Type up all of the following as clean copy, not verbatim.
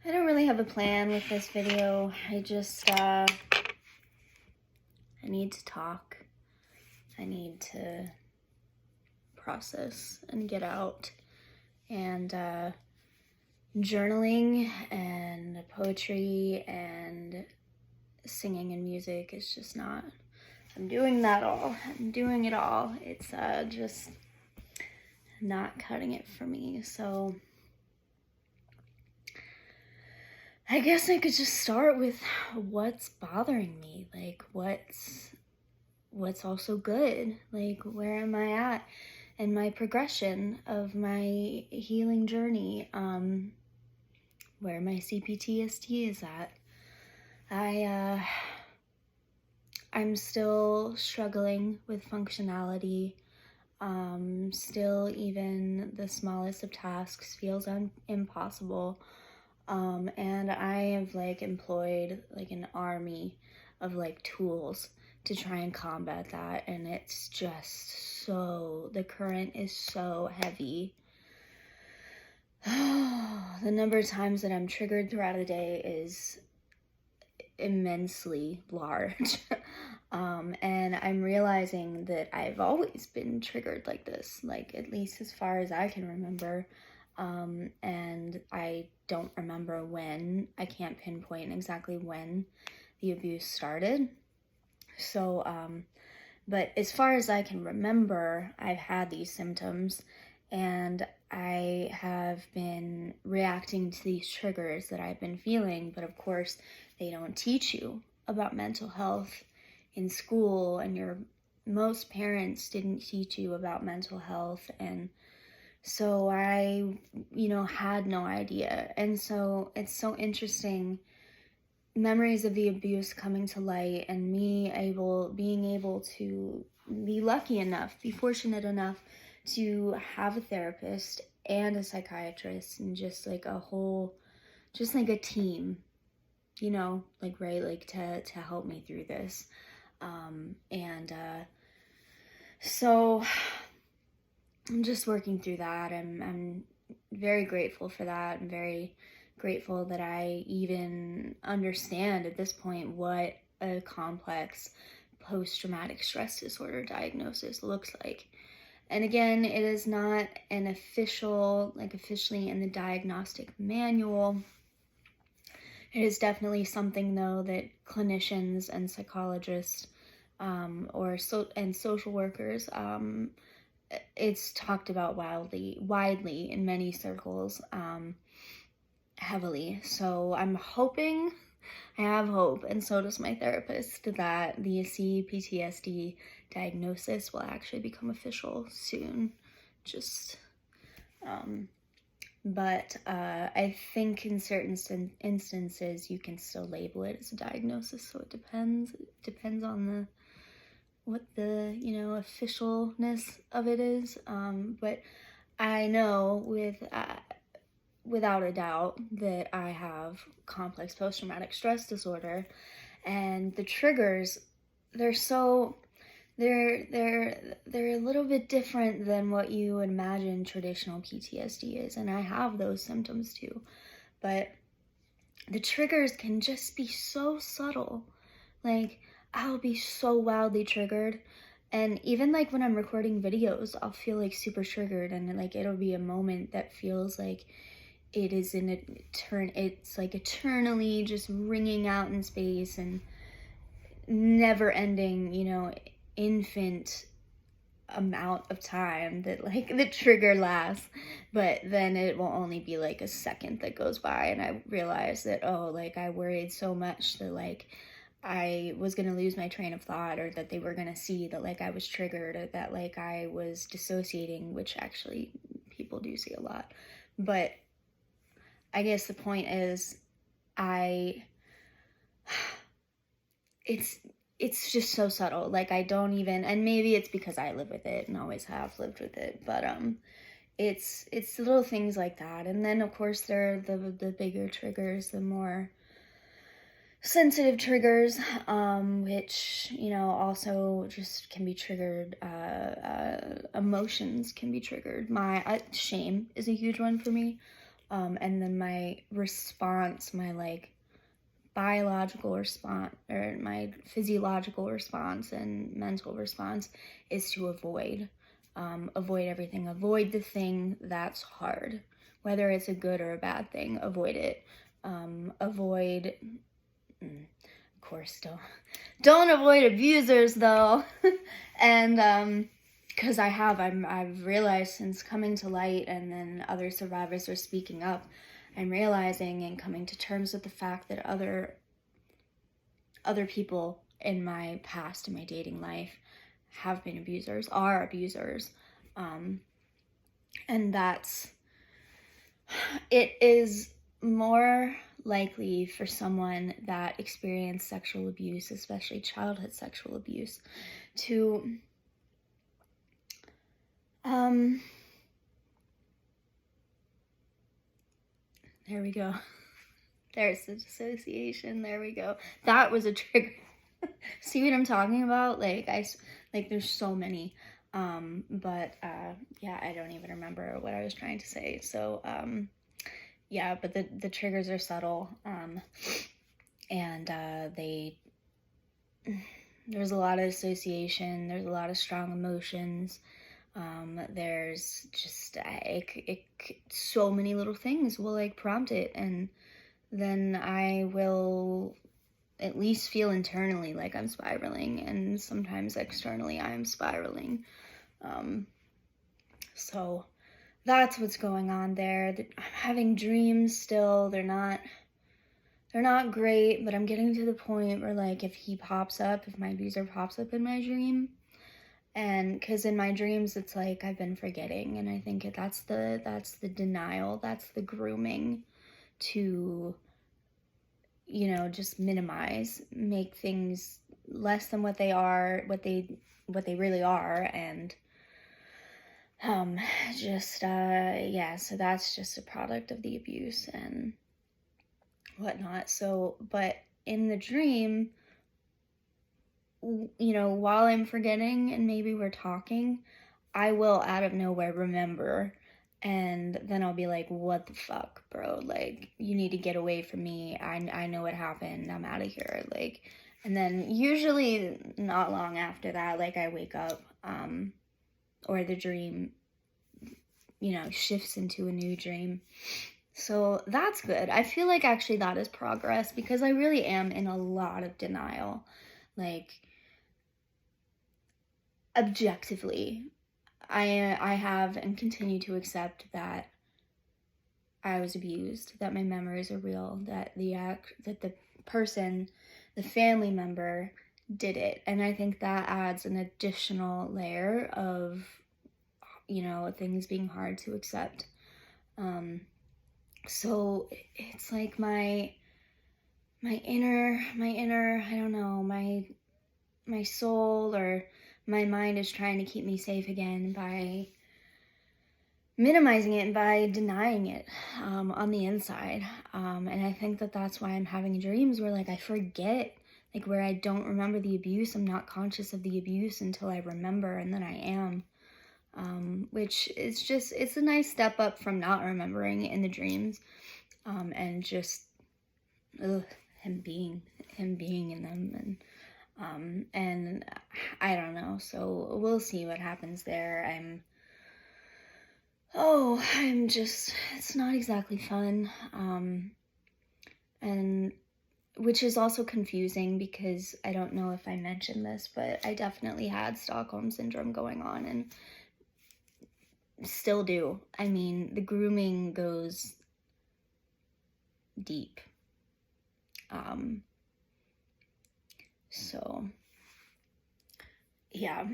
I don't really have a plan with this video. I need to talk. I need to process and get out. And journaling and poetry and singing and music is just not, I'm doing that all. I'm doing it all. It's just not cutting it for me. So I guess I could just start with what's bothering me, like what's also good, like where am I at in my progression of my healing journey, where my CPTSD is at. I'm still struggling with functionality. Still, even the smallest of tasks feels impossible. And I have employed an army of tools to try and combat that, and it's just the current is so heavy. The number of times that I'm triggered throughout a day is immensely large. And I'm realizing that I've always been triggered like this, at least as far as I can remember. And I don't remember when. I can't pinpoint exactly when the abuse started. So, but as far as I can remember, I've had these symptoms, and I have been reacting to these triggers that I've been feeling. But of course, they don't teach you about mental health in school, and most parents didn't teach you about mental health. And so I, had no idea. And so it's so interesting, memories of the abuse coming to light, and me being able to be lucky enough, be fortunate enough to have a therapist and a psychiatrist, and just a team, to help me through this. So I'm just working through that. I'm very grateful for that. I'm very grateful that I even understand at this point what a complex post-traumatic stress disorder diagnosis looks like. And again, it is not an officially in the diagnostic manual. It is definitely something, though, that clinicians and psychologists and social workers, it's talked about widely in many circles, heavily. So I have hope, and so does my therapist, that the CPTSD diagnosis will actually become official soon. But I think in certain instances you can still label it as a diagnosis, so it depends on what the officialness of it is. But I know without a doubt that I have complex post-traumatic stress disorder, and the triggers, they're a little bit different than what you would imagine traditional PTSD is, and I have those symptoms too, but the triggers can just be so subtle. I'll be so wildly triggered, and even when I'm recording videos, I'll feel super triggered, and it'll be a moment that feels like it is it's eternally just ringing out in space, and never ending, infant amount of time that the trigger lasts. But then it will only be a second that goes by, and I realize that, I worried so much that I was gonna lose my train of thought, or that they were gonna see that I was triggered, or that I was dissociating, which actually people do see a lot. But I guess the point is, it's just so subtle. I don't even, and maybe it's because I live with it and always have lived with it, but it's little things like that. And then of course there are the bigger triggers, the more sensitive triggers, which also just can be triggered. Emotions can be triggered. My shame is a huge one for me. And then my response, my like biological response, or my physiological response and mental response, is to avoid. Avoid everything. Avoid the thing that's hard, whether it's a good or a bad thing. Avoid it. Avoid. Of course, don't avoid abusers though. And because I've realized since coming to light, and then other survivors are speaking up, I'm realizing and coming to terms with the fact that other people in my past, in my dating life, have been abusers, are abusers. And it is more likely for someone that experienced sexual abuse, especially childhood sexual abuse, to there we go. There's the dissociation. There we go. That was a trigger. See what I'm talking about? Like there's so many. Yeah, I don't even remember what I was trying to say. So, yeah, but the triggers are subtle. And there's a lot of association. There's a lot of strong emotions. There's just, so many little things will like prompt it. And then I will at least feel internally like I'm spiraling, and sometimes externally I'm spiraling. So that's what's going on there. I'm having dreams still. They're not great, but I'm getting to the point where like if my abuser pops up in my dream, and because in my dreams it's like I've been forgetting, and I think that's the denial, that's the grooming to, just make things less than what they are, what they really are, and so that's just a product of the abuse and whatnot. So, but in the dream, while I'm forgetting and maybe we're talking, I will out of nowhere remember, and then I'll be like, what the fuck, bro? Like, you need to get away from me. I know what happened. I'm out of here. Like, and then usually not long after that, like I wake up, or the dream, shifts into a new dream. So that's good. I feel like actually that is progress, because I really am in a lot of denial. Like, objectively, I have and continue to accept that I was abused, that my memories are real, that the person, the family member, did it. And I think that adds an additional layer of, things being hard to accept. So it's like my inner, I don't know, my soul or my mind is trying to keep me safe again by minimizing it and by denying it on the inside. And I think that's why I'm having dreams where like I forget, like where I don't remember the abuse. I'm not conscious of the abuse until I remember, and then I am. Which is it's a nice step up from not remembering in the dreams, and just him being in them, and I don't know. So we'll see what happens there. It's not exactly fun, and which is also confusing because I don't know if I mentioned this, but I definitely had Stockholm Syndrome going on, and still do. I mean, the grooming goes deep. So yeah.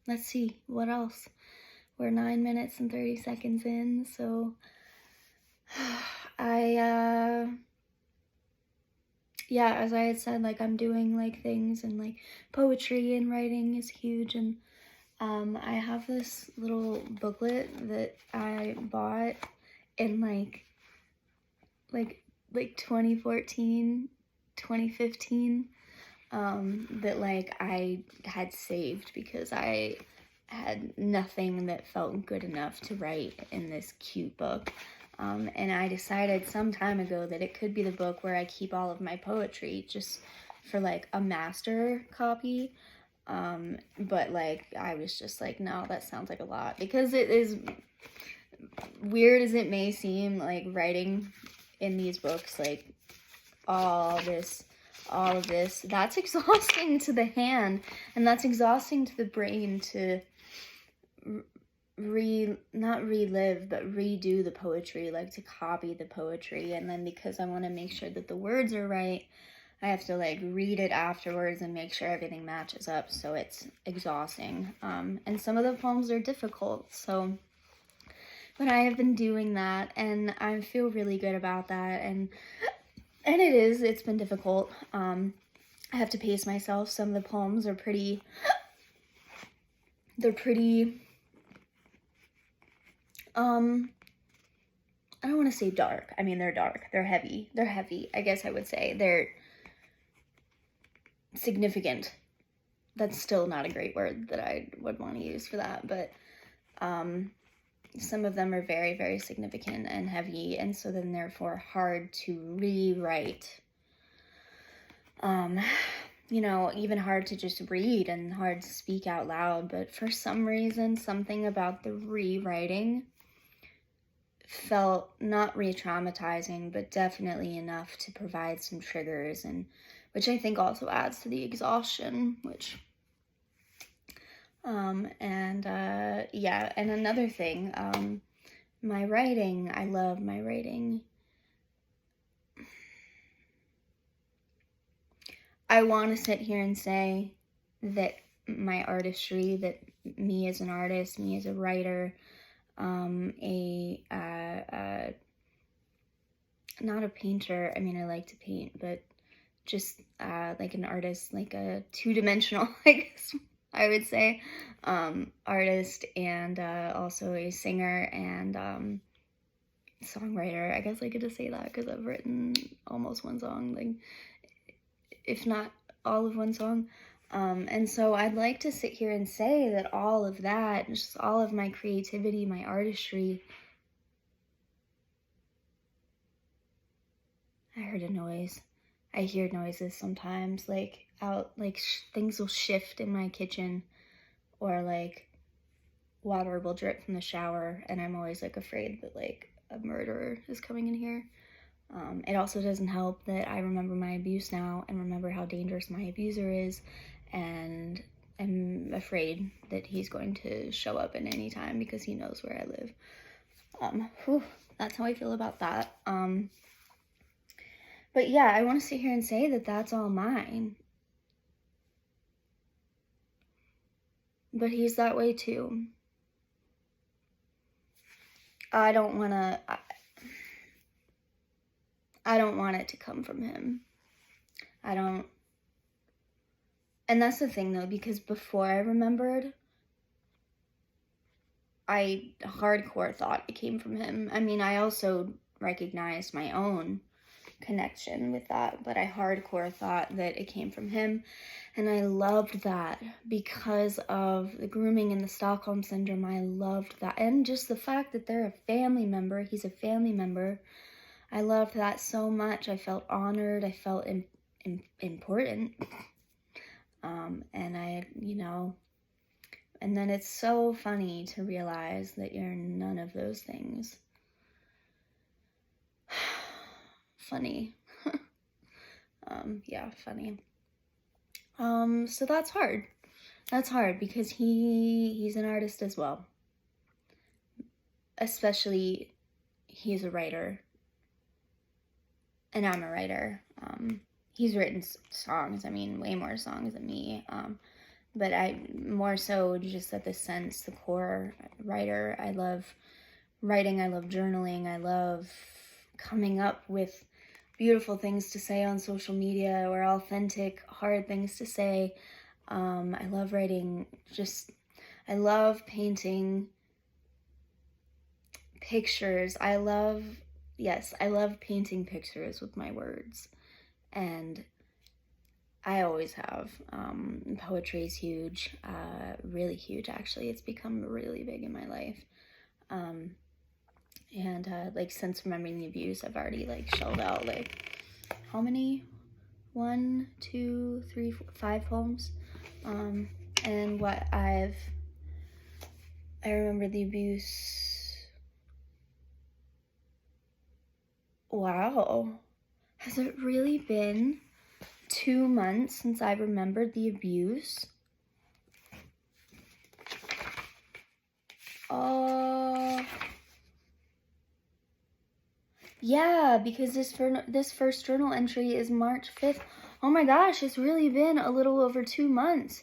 Let's see, what else? We're 9 minutes and 30 seconds in, so as I had said, like I'm doing like things, and like poetry and writing is huge, and I have this little booklet that I bought in like 2014, 2015, that like I had saved because I had nothing that felt good enough to write in this cute book. And I decided some time ago that it could be the book where I keep all of my poetry just for like a master copy. But like, I was just like, no, that sounds like a lot, because it is, weird as it may seem, like writing in these books, like all of this, that's exhausting to the hand, and that's exhausting to the brain to not relive, but redo the poetry, like to copy the poetry. And then because I want to make sure that the words are right, I have to like read it afterwards and make sure everything matches up, so it's exhausting. And some of the poems are difficult, so, but I have been doing that, and I feel really good about that, and it's been difficult. I have to pace myself. Some of the poems are pretty, I don't want to say dark. I mean, they're dark. They're heavy. I guess I would say. They're significant. That's still not a great word that I would want to use for that, but some of them are very, very significant and heavy, and so then therefore hard to rewrite. You know, even hard to just read and hard to speak out loud, but for some reason, something about the rewriting felt not re-traumatizing, but definitely enough to provide some triggers, and which I think also adds to the exhaustion, which, yeah, and another thing, my writing, I love my writing. I want to sit here and say that my artistry, that me as an artist, me as a writer, not a painter, I mean, I like to paint, but just like an artist, like a two-dimensional, I guess I would say, artist, and also a singer and songwriter. I guess I get to say that because I've written almost one song, like, if not all of one song. And so I'd like to sit here and say that all of that, just all of my creativity, my artistry. I heard a noise. I hear noises sometimes, like out, like things will shift in my kitchen, or like water will drip from the shower, and I'm always like afraid that like a murderer is coming in here. It also doesn't help that I remember my abuse now and remember how dangerous my abuser is, and I'm afraid that he's going to show up at any time because he knows where I live. That's how I feel about that. But yeah, I want to sit here and say that that's all mine. But he's that way too. I don't want it to come from him. And that's the thing though, because before I remembered, I hardcore thought it came from him. I mean, I also recognized my own connection with that, but I hardcore thought that it came from him, and I loved that because of the grooming and the Stockholm Syndrome. I loved that, and just the fact that they're a family member, he's a family member, I loved that so much. I felt honored, I felt important, and I, you know, and then it's so funny to realize that you're none of those things. Funny. Yeah, funny. So that's hard. That's hard because he's an artist as well. Especially, he's a writer. And I'm a writer. He's written songs, I mean, way more songs than me. But I, more so just at the sense, the core writer. I love writing, I love journaling, I love coming up with beautiful things to say on social media, or authentic, hard things to say. I love writing, I love painting pictures. I love painting pictures with my words. And I always have. Poetry is huge, really huge, actually. It's become really big in my life. And like, since remembering the abuse, I've already like shelled out like, how many? 1, 2, 3, 4, 5 poems. And what I remember the abuse. Wow. Has it really been 2 months since I remembered the abuse? Yeah, because this first journal entry is March 5th. Oh my gosh, it's really been a little over 2 months.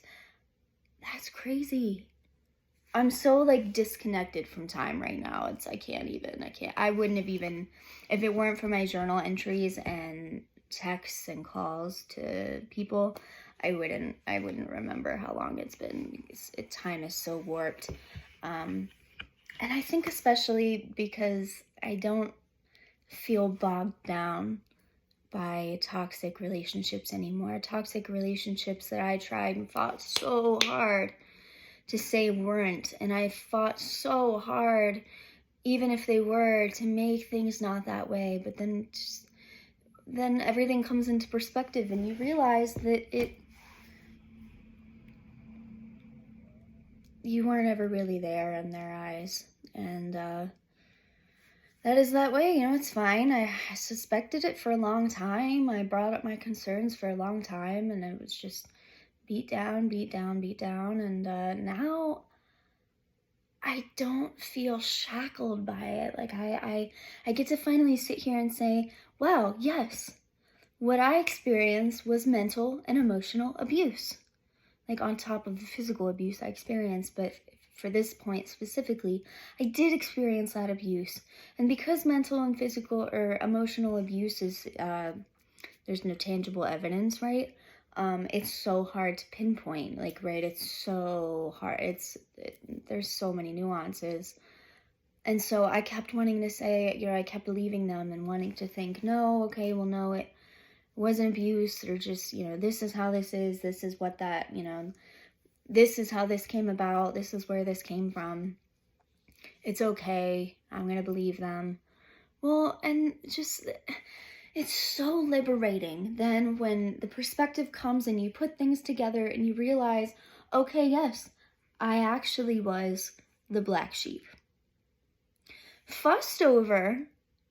That's crazy. I'm so like disconnected from time right now. I wouldn't have even, if it weren't for my journal entries and texts and calls to people, I wouldn't remember how long it's been. Time is so warped. And I think especially because I don't feel bogged down by toxic relationships anymore. Toxic relationships that I tried and fought so hard to say weren't, and I fought so hard, even if they were, to make things not that way. But then everything comes into perspective, and you realize that you weren't ever really there in their eyes, and that is that way. It's fine. I suspected it for a long time. I brought up my concerns for a long time, and it was just beat down, and now I don't feel shackled by it. Like I get to finally sit here and say, wow, yes, what I experienced was mental and emotional abuse, like on top of the physical abuse I experienced. But for this point specifically, I did experience that abuse. And because mental and physical or emotional abuse is, there's no tangible evidence, right? It's so hard to pinpoint, like, right? It's so hard. There's so many nuances. And so I kept wanting to say, I kept believing them and wanting to think, no, okay, well, no, it wasn't abuse, or just, this is how this is what that, this is how this came about, this is where this came from. It's okay. I'm going to believe them. Well, and just, it's so liberating then when the perspective comes and you put things together and you realize, okay, yes, I actually was the black sheep. Fussed over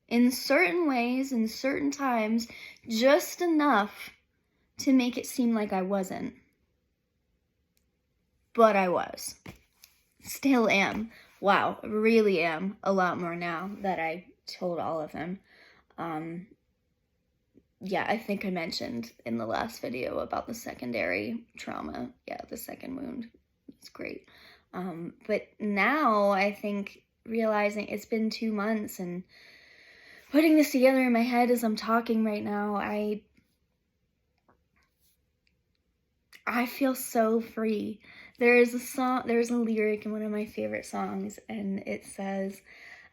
in certain ways, in certain times, just enough to make it seem like I wasn't. But I was. Still am. Wow, really am a lot more now that I told all of them. Yeah, I think I mentioned in the last video about the secondary trauma. Yeah, the second wound. It's great. But now I think realizing it's been 2 months and putting this together in my head as I'm talking right now, I feel so free. There's a lyric in one of my favorite songs, and it says,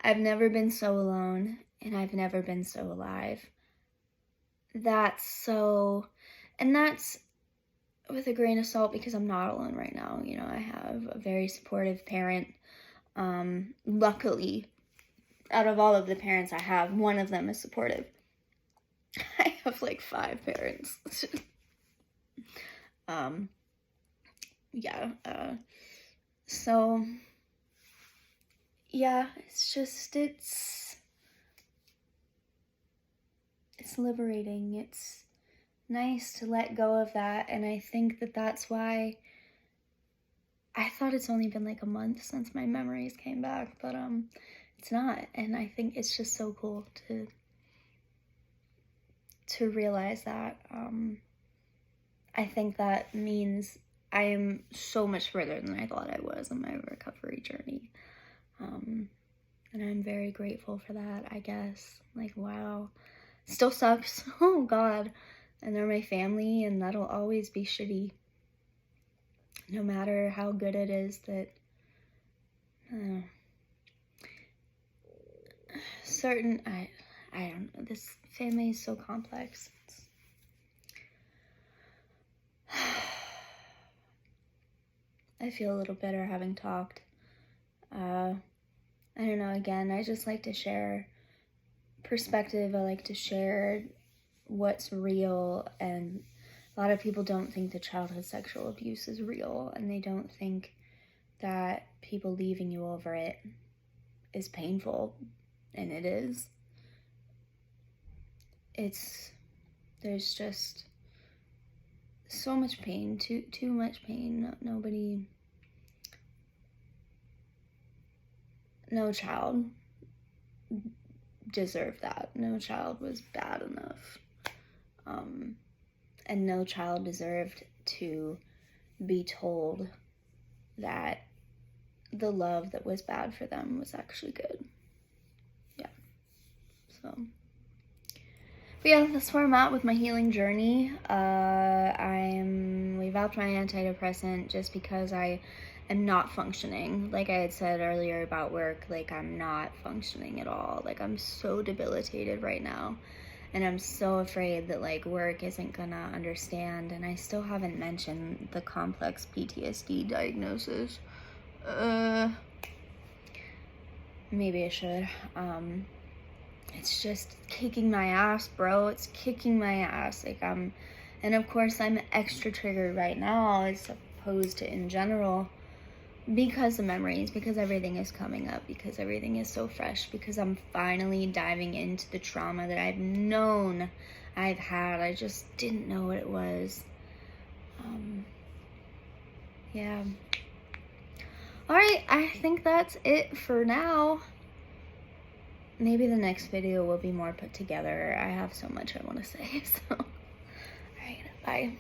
I've never been so alone, and I've never been so alive. That's with a grain of salt, because I'm not alone right now. I have a very supportive parent. Luckily, out of all of the parents I have, one of them is supportive. I have like 5 parents. Yeah, so, yeah, it's liberating. It's nice to let go of that, and I think that's why I thought it's only been like a month since my memories came back, but it's not, and I think it's just so cool to realize that. I think that means I am so much further than I thought I was in my recovery journey. And I'm very grateful for that, I guess. Like, wow. Still sucks. Oh, God. And they're my family, and that'll always be shitty. No matter how good it is that, I don't know. This family is so complex. I feel a little better having talked. I don't know, again, I just like to share perspective. I like to share what's real, and a lot of people don't think that childhood sexual abuse is real, and they don't think that people leaving you over it is painful, and it is. There's just so much pain, too much pain. No child deserved that. No child was bad enough. And no child deserved to be told that the love that was bad for them was actually good. Yeah. So, but yeah, that's where I'm at with my healing journey. We've upped my antidepressant just because I am not functioning. Like I had said earlier about work, like I'm not functioning at all. Like I'm so debilitated right now. And I'm so afraid that like work isn't gonna understand. And I still haven't mentioned the complex PTSD diagnosis. Maybe I should. It's just kicking my ass, bro. It's kicking my ass. Like and of course I'm extra triggered right now as opposed to in general because of memories, because everything is coming up, because everything is so fresh, because I'm finally diving into the trauma that I've known I've had. I just didn't know what it was. Yeah. Alright, I think that's it for now. Maybe the next video will be more put together. I have so much I want to say, so. Alright, bye.